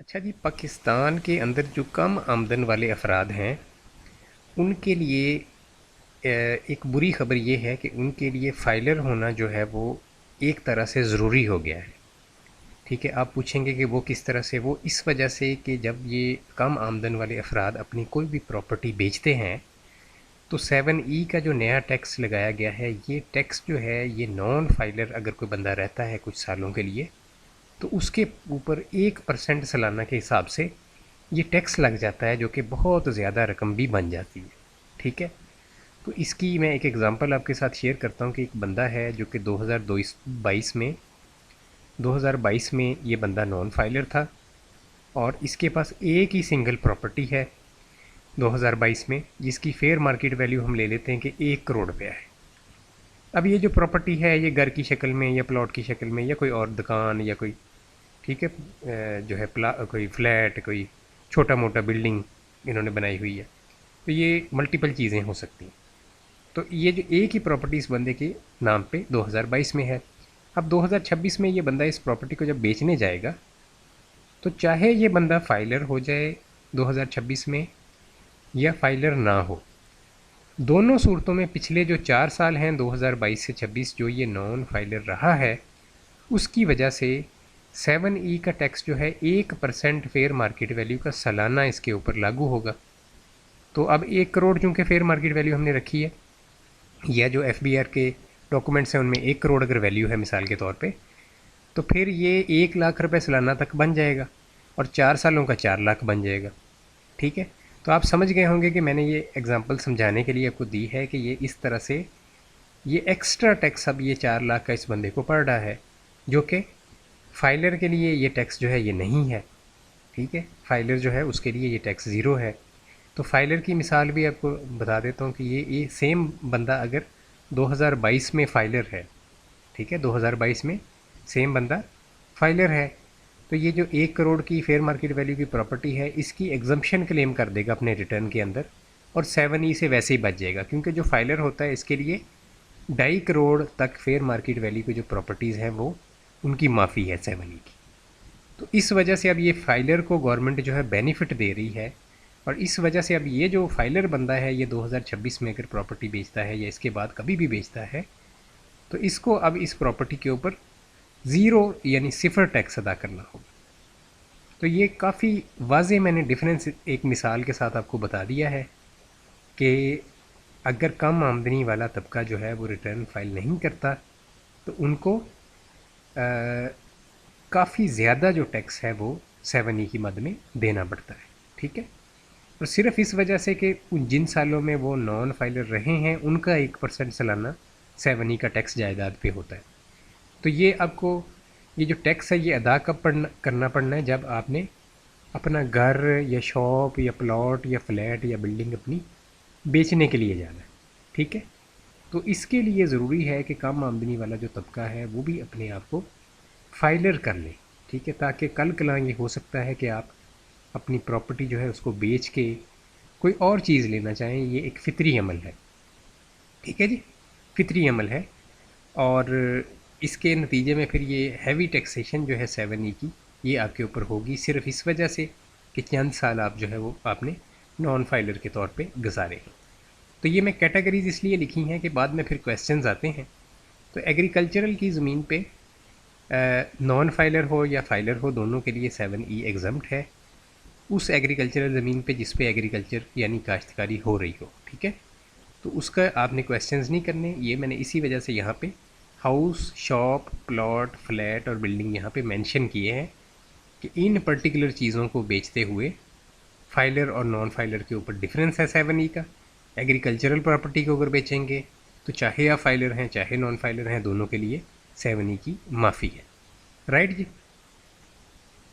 अच्छा जी, पाकिस्तान के अंदर जो कम आमदन वाले अफराद हैं उनके लिए एक बुरी ख़बर ये है कि उनके लिए फ़ाइलर होना जो है वो एक तरह से ज़रूरी हो गया है। ठीक है, आप पूछेंगे कि वो किस तरह से। वो इस वजह से कि जब ये कम आमदन वाले अफराद अपनी कोई भी प्रॉपर्टी बेचते हैं तो 7E का जो नया टैक्स लगाया गया है, ये टैक्स जो है ये नॉन फाइलर अगर कोई बंदा रहता है कुछ सालों के लिए तो उसके ऊपर 1% सालाना के हिसाब से ये टैक्स लग जाता है, जो कि बहुत ज़्यादा रकम भी बन जाती है। ठीक है, तो इसकी मैं एक एग्ज़ाम्पल आपके साथ शेयर करता हूँ कि एक बंदा है जो कि 2022 में ये बंदा नॉन फाइलर था और इसके पास एक ही सिंगल प्रॉपर्टी है 2022 में, जिसकी फेयर मार्केट वैल्यू हम ले लेते हैं कि 1 करोड़ रुपया है। अब ये जो प्रॉपर्टी है ये घर की शक्ल में या प्लॉट की शक्ल में या कोई और दुकान या कोई, ठीक है, जो है कोई फ्लैट, कोई छोटा मोटा बिल्डिंग इन्होंने बनाई हुई है, तो ये मल्टीपल चीज़ें हो सकती हैं। तो ये जो एक ही प्रॉपर्टी इस बंदे के नाम पे 2022 में है। अब 2026 में ये बंदा इस प्रॉपर्टी को जब बेचने जाएगा तो चाहे ये बंदा फाइलर हो जाए 2026 में या फाइलर ना हो, दोनों सूरतों में पिछले जो 4 साल हैं 2022 से 26 जो ये नॉन फाइलर रहा है, उसकी वजह से 7E का टैक्स जो है 1% फेयर मार्केट वैल्यू का सालाना इसके ऊपर लागू होगा। तो अब 1 करोड़ चूँकि फेयर मार्केट वैल्यू हमने रखी है, या जो FBR के डॉक्यूमेंट्स हैं उनमें 1 करोड़ अगर वैल्यू है मिसाल के तौर पे, तो फिर ये 1 लाख रुपए सालाना तक बन जाएगा और 4 सालों का 4 लाख बन जाएगा। ठीक है, तो आप समझ गए होंगे कि मैंने ये एग्जांपल समझाने के लिए आपको दी है कि ये इस तरह से ये एक्स्ट्रा टैक्स अब ये 4 लाख का इस बंदे को पड़ रहा है, जो कि फाइलर के लिए ये टैक्स जो है ये नहीं है। ठीक है, फाइलर जो है उसके लिए ये टैक्स ज़ीरो है। तो फाइलर की मिसाल भी आपको बता देता हूँ कि ये सेम बंदा अगर 2022 में फाइलर है, ठीक है, 2022 में सेम बंदा फाइलर है, तो ये जो 1 करोड़ की फेयर मार्केट वैल्यू की प्रॉपर्टी है इसकी एग्जम्पशन क्लेम कर देगा अपने रिटर्न के अंदर और 7E से वैसे ही बच जाएगा, क्योंकि जो फाइलर होता है इसके लिए 2.5 करोड़ तक फेयर मार्केट वैल्यू की जो प्रॉपर्टीज़ हैं वो उनकी माफ़ी है 7E की। तो इस वजह से अब ये फाइलर को गवर्नमेंट जो है बेनिफिट दे रही है, और इस वजह से अब ये जो फाइलर बंदा है ये 2026 में अगर प्रॉपर्टी बेचता है या इसके बाद कभी भी बेचता है तो इसको अब इस प्रॉपर्टी के ऊपर ज़ीरो यानी सिफर टैक्स अदा करना होगा। तो ये काफ़ी वाज़े मैंने डिफरेंस एक मिसाल के साथ आपको बता दिया है कि अगर कम आमदनी वाला तबका जो है वो रिटर्न फाइल नहीं करता तो उनको काफ़ी ज़्यादा जो टैक्स है वो 7E की मद में देना पड़ता है। ठीक है, और सिर्फ इस वजह से कि उन जिन सालों में वो नॉन फाइलर रहे हैं उनका 1% सालाना 7E का टैक्स जायदाद पे होता है। तो ये आपको ये जो टैक्स है ये अदा कब करना पड़ना है, जब आपने अपना घर या शॉप या प्लॉट या फ्लैट या बिल्डिंग अपनी बेचने के लिए जाना है। ठीक है, तो इसके लिए ज़रूरी है कि कम आमदनी वाला जो तबका है वो भी अपने आप को फाइलर कर ले। ठीक है, ताकि कल कला ये हो सकता है कि आप अपनी प्रॉपर्टी जो है उसको बेच के कोई और चीज़ लेना चाहें। ये एक फ़ितरी अमल है। ठीक है जी, फ़ितरी अमल है, और इसके नतीजे में फिर ये हैवी टैक्सेशन जो है 7E की ये आपके ऊपर होगी, सिर्फ इस वजह से कि चंद साल आप जो है वो आपने नॉन फाइलर के तौर पे गुजारे हैं। तो ये मैं कैटेगरीज इसलिए लिखी हैं कि बाद में फिर क्वेश्चंस आते हैं। तो एग्रीकल्चरल की ज़मीन पे नॉन फाइलर हो या फाइलर हो दोनों के लिए 7E एग्जम्प्ट है, उस एग्रीकल्चरल ज़मीन पे जिस पे एग्रीकल्चर यानी काश्तकारी हो रही हो। ठीक है, तो उसका आपने क्वेश्चंस नहीं करने। ये मैंने इसी वजह से यहाँ पे हाउस, शॉप, प्लॉट, फ्लैट और बिल्डिंग यहाँ पे मेंशन किए हैं कि इन पर्टिकुलर चीज़ों को बेचते हुए फाइलर और नॉन फाइलर के ऊपर डिफरेंस है 7E का। एग्रीकल्चरल प्रॉपर्टी को अगर बेचेंगे तो चाहे आप फाइलर हैं चाहे नॉन फाइलर हैं दोनों के लिए 7E की माफ़ी है। राइट जी।